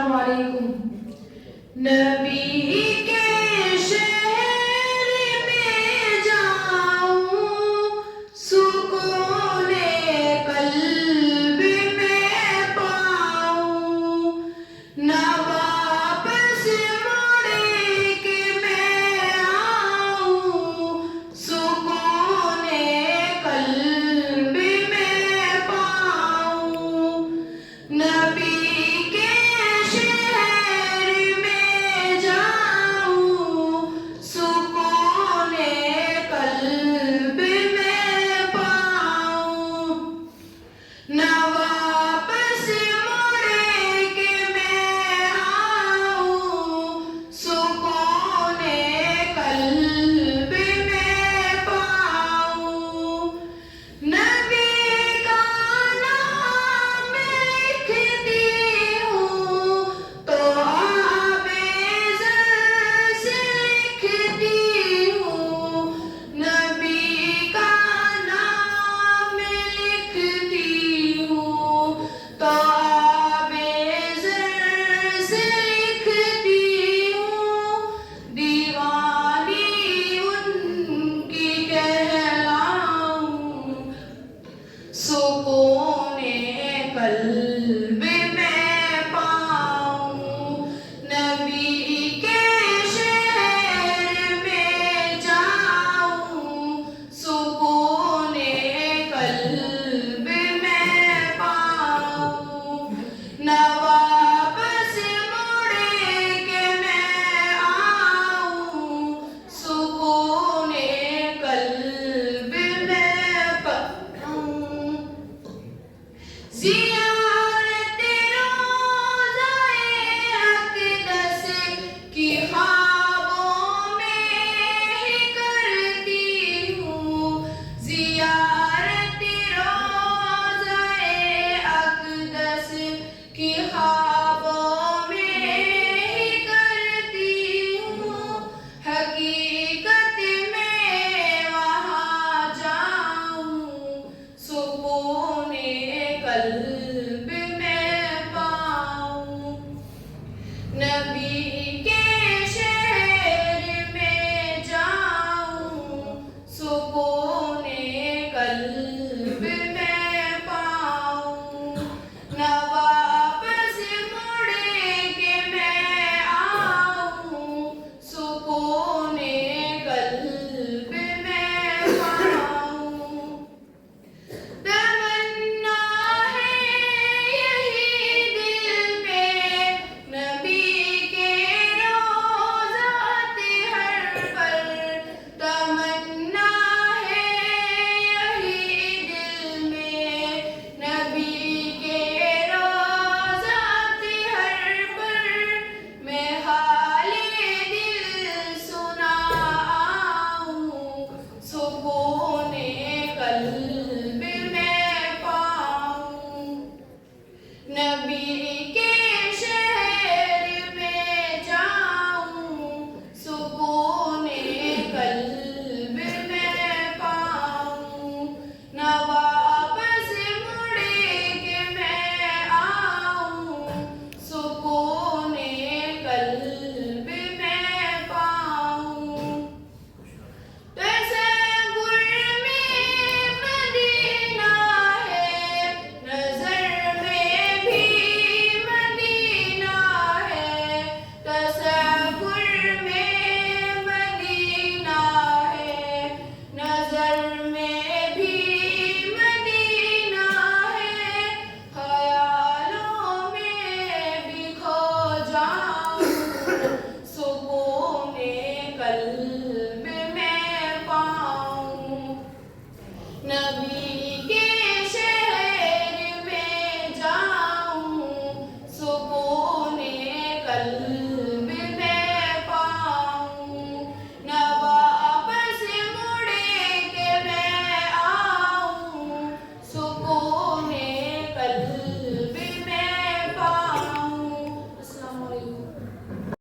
السلام علیکم. نبی کے شہر میں جاؤں سکون قلب میں پاؤں نہ واپس مڑے کہ میں آؤں سکون قلب میں پاؤں نبی سکون قلب میں پاؤں نبی کے شہر میں جاؤں سکون قلب میں پاؤں نہ واپس مڑے کہ میں آؤں سکون قلب میں پاؤں زیارت روضہ اقدس کی خوابوں میں ہی کرتی ہوں زیارت روضہ اقدس کی خوابوں میں ہی کرتی ہوں حقیقت میں وہاں جاؤں سکون قلب میں پاؤں نبی کے شہر میں جاؤں سکون قلب میں پاؤں نہ واپس مڑے کہ میں آؤں سکون قلب میں پاؤں نبی کے شہر میں جاؤں سکون قلب میں پاؤں نہ واپس مڑے کہ میں آؤں سکون قلب میں پاؤں تصور میں مدینہ ہے نظر میں بھی مدینہ ہے تصور میں مدینہ ہے نظر میں بھی مدینہ ہے خیالوں میں بھی کھو جاؤں سکون قلب میں پاؤں نبی